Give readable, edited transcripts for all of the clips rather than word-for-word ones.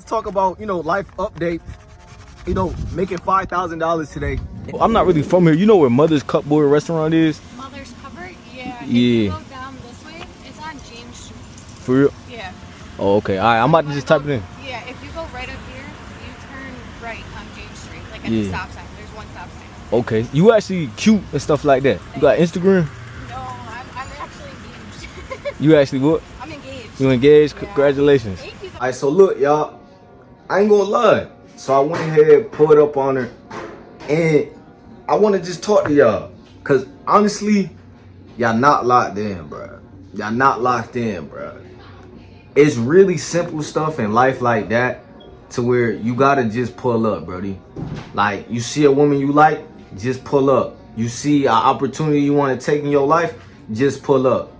Let's talk about, life update, making $5,000 today. I'm not really from here. You know where Mother's Cupboard restaurant is? Mother's Cupboard? Yeah. Yeah. If you go down this way, it's on James Street. For real? Yeah. Oh, okay. All right. I'm about to just type it in. Yeah, if you go right up here, you turn right on James Street, like at the stop sign. There's one stop sign. Okay. You actually cute and stuff like that. You got Instagram? No, I'm actually engaged. You actually what? I'm engaged. You engaged? Yeah. Congratulations. Thank you. All right, so look, y'all, I ain't gonna lie. So I went ahead, pulled up on her, and I want to just talk to y'all. Because honestly, y'all not locked in, bro. Y'all not locked in, bro. It's really simple stuff in life like that to where you gotta just pull up, brody. Like, you see a woman you like, just pull up. You see an opportunity you want to take in your life, just pull up.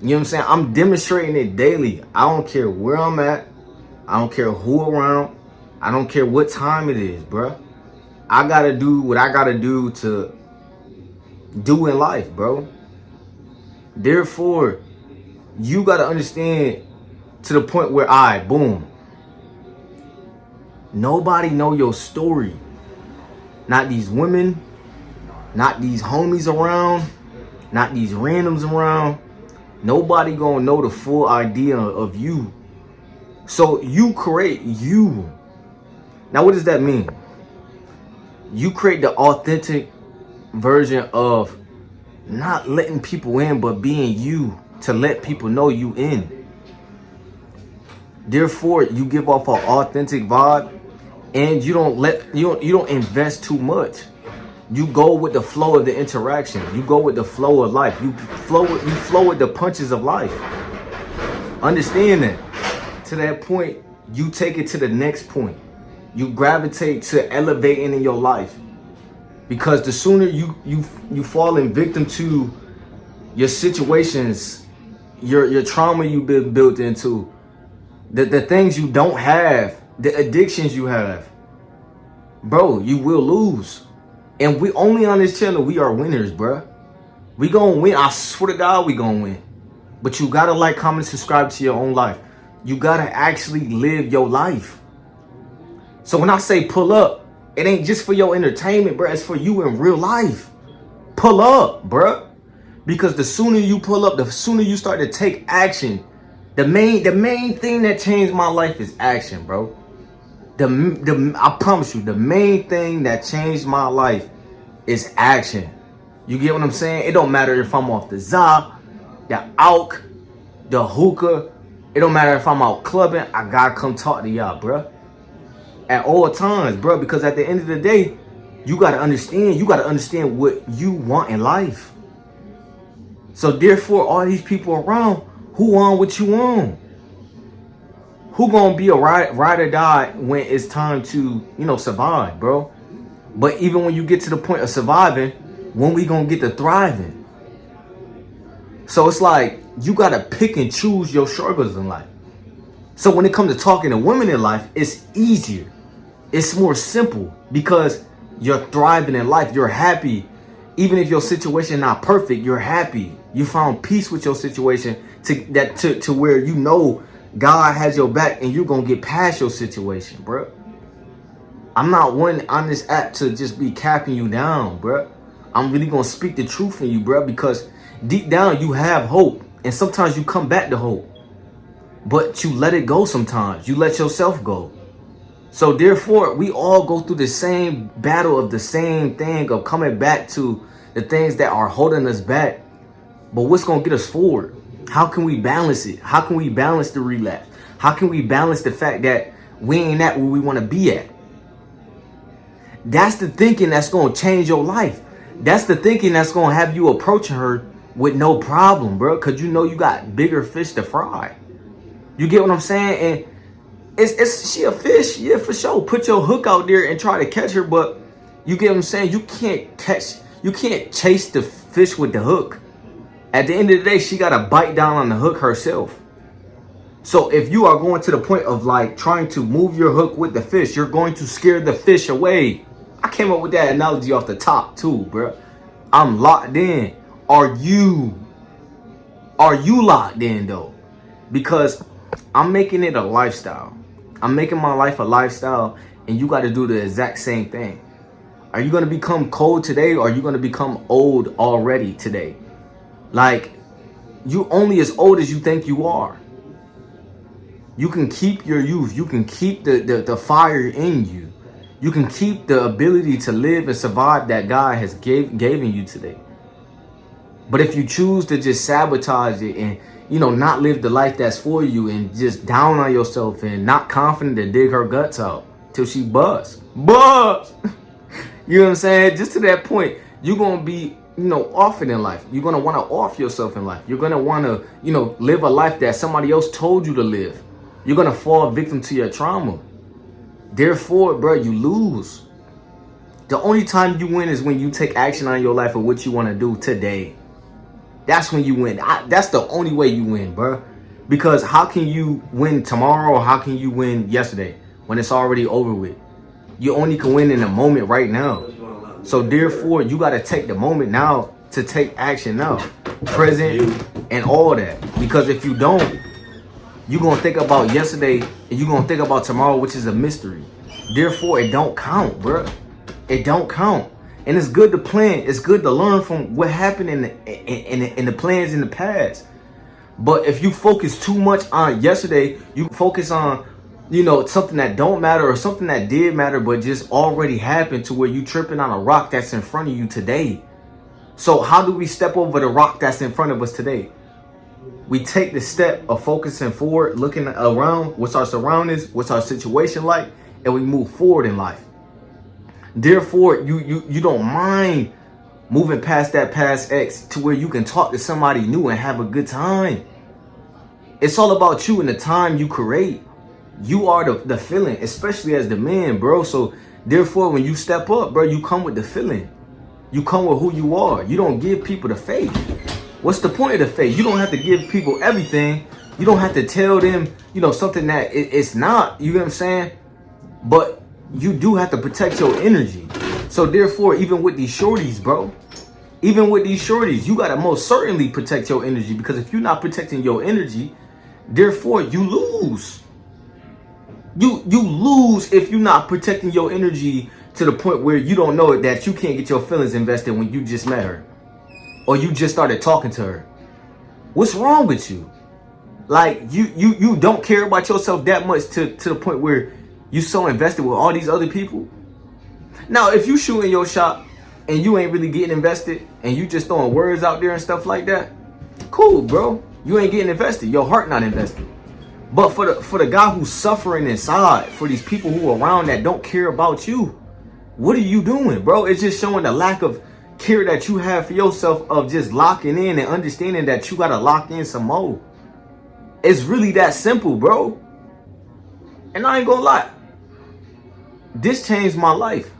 You know what I'm saying? I'm demonstrating it daily. I don't care where I'm at. I don't care who around. I don't care what time it is, bruh. I gotta do what I gotta do to do in life, bro. Therefore, you gotta understand to the point where boom. Nobody know your story. Not these women, not these homies around, not these randoms around. Nobody gonna know the full idea of you. So you create you. Now, what does that mean? You create the authentic version of not letting people in, but being you to let people know you in. Therefore, you give off an authentic vibe, and you don't invest too much. You go with the flow of the interaction. You go with the flow of life. You flow with the punches of life. Understand that. To that point, you take it to the next point. You gravitate to elevating in your life. Because the sooner you fall in victim to your situations, your trauma you've been built into, the things you don't have, the addictions you have, bro, you will lose. And we only on this channel, we are winners, bro. We gonna win. I swear to God, we gonna win. But you gotta like, comment, subscribe to your own life. You gotta actually live your life. So when I say pull up, it ain't just for your entertainment, bro. It's for you in real life. Pull up, bro. Because the sooner you pull up, the sooner you start to take action. The main thing that changed my life is action, bro. I promise you, the main thing that changed my life is action. You get what I'm saying? It don't matter if I'm off the za, the alk, the hookah. It don't matter if I'm out clubbing. I gotta come talk to y'all, bro. At all times, bro. Because at the end of the day, you gotta understand. You gotta understand what you want in life. So therefore, all these people around, who on what you on? Who gonna be a ride or die when it's time to, survive, bro? But even when you get to the point of surviving, when we gonna get to thriving? So it's like, you gotta pick and choose your struggles in life. So when it comes to talking to women in life, it's easier. It's more simple because you're thriving in life. You're happy. Even if your situation not perfect, you're happy. You found peace with your situation to where you know God has your back and you're going to get past your situation, bro. I'm not one on this app to just be capping you down, bro. I'm really going to speak the truth in you, bro, because deep down you have hope. And sometimes you come back to hope. But you let it go sometimes. You let yourself go. So therefore, we all go through the same battle of the same thing of coming back to the things that are holding us back. But what's going to get us forward? How can we balance it? How can we balance the relapse? How can we balance the fact that we ain't at where we want to be at? That's the thinking that's going to change your life. That's the thinking that's going to have you approaching her with no problem, bro. Because you know you got bigger fish to fry. You get what I'm saying? And she a fish, yeah, for sure. Put your hook out there and try to catch her, but you get what I'm saying? You can't chase the fish with the hook. At the end of the day, she got to bite down on the hook herself. So if you are going to the point of like trying to move your hook with the fish, you're going to scare the fish away. I came up with that analogy off the top too, bro. I'm locked in. Are you locked in though? Because I'm making it a lifestyle. I'm making my life a lifestyle, and you got to do the exact same thing. Are you going to become cold today, or are you going to become old already today? Like, you only as old as you think you are. You can keep your youth. You can keep the fire in you. You can keep the ability to live and survive that God has given you today. But if you choose to just sabotage it and, not live the life that's for you, and just down on yourself and not confident to dig her guts out till she busts. You know what I'm saying? Just to that point, you're going to be, off it in life. You're going to want to off yourself in life. You're going to want to, live a life that somebody else told you to live. You're going to fall victim to your trauma. Therefore, bro, you lose. The only time you win is when you take action on your life or what you want to do today. That's when you win. That's the only way you win, bro. Because how can you win tomorrow, or how can you win yesterday when it's already over with? You only can win in the moment right now. So therefore, you got to take the moment now to take action now. Present and all that. Because if you don't, you're going to think about yesterday and you're going to think about tomorrow, which is a mystery. Therefore, it don't count, bro. It don't count. And it's good to plan. It's good to learn from what happened in the plans in the past. But if you focus too much on yesterday, you focus on, something that don't matter or something that did matter but just already happened, to where you tripping on a rock that's in front of you today. So how do we step over the rock that's in front of us today? We take the step of focusing forward, looking around, what's our surroundings, what's our situation like, and we move forward in life. Therefore, you don't mind moving past that past ex to where you can talk to somebody new and have a good time. It's all about you and the time you create. You are the feeling, especially as the man, bro. So therefore, when you step up, bro, you come with the feeling. You come with who you are. You don't give people the faith. What's the point of the faith? You don't have to give people everything. You don't have to tell them, something that it's not. You know what I'm saying? But you do have to protect your energy. So therefore, even with these shorties, bro, you got to most certainly protect your energy. Because if you're not protecting your energy, therefore you lose. You lose if you're not protecting your energy to the point where you don't know that you can't get your feelings invested when you just met her or you just started talking to her. What's wrong with you? Like, you don't care about yourself that much to the point where you so invested with all these other people. Now, if you shooting your shot and you ain't really getting invested and you just throwing words out there and stuff like that, cool, bro. You ain't getting invested. Your heart not invested. But for the guy who's suffering inside, for these people who are around that don't care about you, what are you doing, bro? It's just showing the lack of care that you have for yourself, of just locking in and understanding that you gotta lock in some more. It's really that simple, bro. And I ain't gonna lie. This changed my life.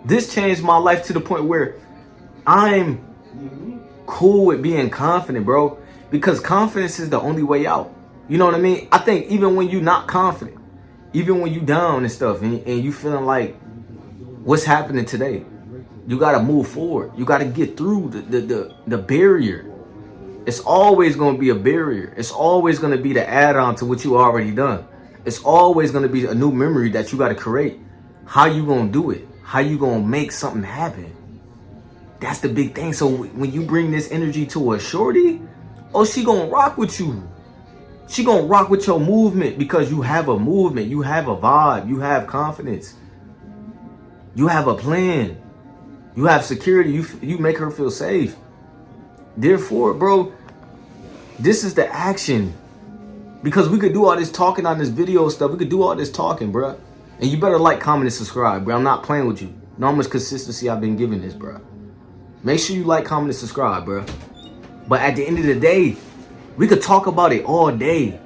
This changed my life to the point where I'm cool with being confident, bro. Because confidence is the only way out. You know what I mean? I think even when you're not confident, even when you down and stuff, and you feeling like what's happening today, you got to move forward. You got to get through the barrier. It's always going to be a barrier. It's always going to be the add-on to what you already done. It's always going to be a new memory that you got to create. How you going to do it? How you going to make something happen? That's the big thing. So when you bring this energy to a shorty, oh, she going to rock with you. She going to rock with your movement because you have a movement. You have a vibe. You have confidence. You have a plan. You have security. You make her feel safe. Therefore, bro, this is the action. Because we could do all this talking on this video stuff. We could do all this talking, bro. And you better like, comment, and subscribe, bro. I'm not playing with you. You know how much consistency I've been giving this, bro. Make sure you like, comment, and subscribe, bro. But at the end of the day, we could talk about it all day.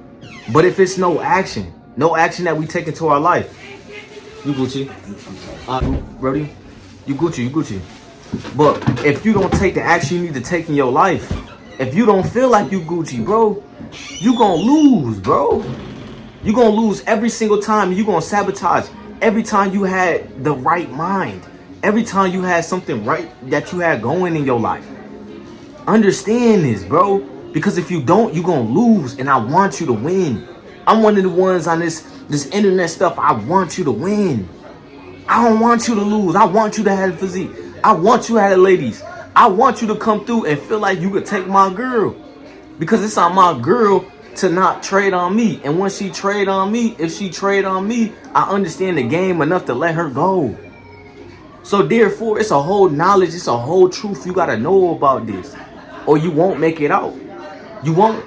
But if it's no action that we take into our life, you Gucci. Ready? You Gucci. But if you don't take the action you need to take in your life, if you don't feel like you Gucci, bro, you gonna lose, bro. You gonna lose every single time. You gonna sabotage every time you had the right mind. Every time you had something right that you had going in your life. Understand this, bro. Because if you don't, you gonna lose. And I want you to win. I'm one of the ones on this This internet stuff, I want you to win. I don't want you to lose. I want you to have a physique. I want you to have ladies. I want you to come through and feel like you could take my girl. Because it's not my girl to not trade on me. And when she trade on me, if she trade on me, I understand the game enough to let her go. So therefore, it's a whole knowledge, it's a whole truth you gotta know about this. Or you won't make it out. You won't.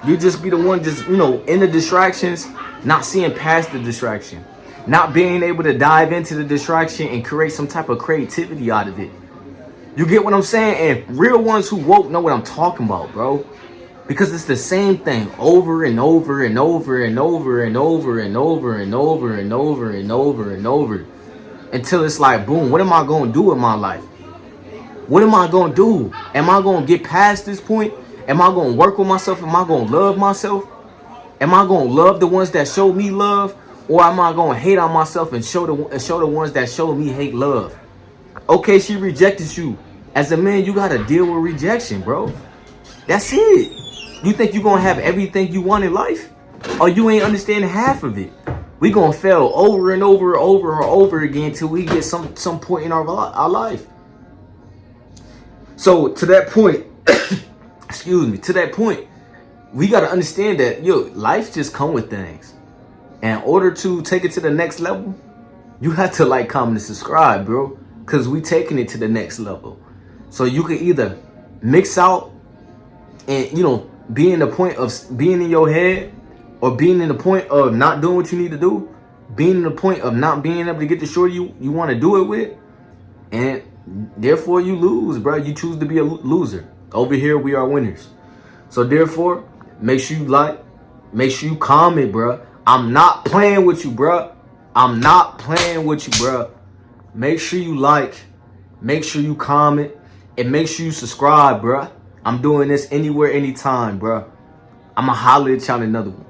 You just be the one just, in the distractions, not seeing past the distraction. Not being able to dive into the distraction and create some type of creativity out of it. You get what I'm saying? And real ones who woke know what I'm talking about, bro. Because it's the same thing over and over and over and over and over and over and over and over and over and over. Until it's like, boom, what am I going to do in my life? What am I going to do? Am I going to get past this point? Am I going to work with myself? Am I going to love myself? Am I going to love the ones that show me love? Or am I going to hate on myself and show the ones that show me hate love? Okay, she rejected you. As a man, you got to deal with rejection, bro. That's it. You think you're going to have everything you want in life? Or you ain't understanding half of it. We going to fail over and over again till we get some point in our life. So to that point, to that point, we got to understand that, life just come with things. And in order to take it to the next level, you have to like, comment, and subscribe, bro. Because we taking it to the next level. So you can either mix out and, be in the point of being in your head, or being in the point of not doing what you need to do, being in the point of not being able to get the shorty you want to do it with, and therefore you lose, bro. You choose to be a loser. Over here, we are winners. So therefore, make sure you like, make sure you comment, bro. I'm not playing with you, bro. I'm not playing with you, bro. Make sure you like, make sure you comment, and make sure you subscribe, bro. I'm doing this anywhere, anytime, bro. I'ma holler at y'all another one.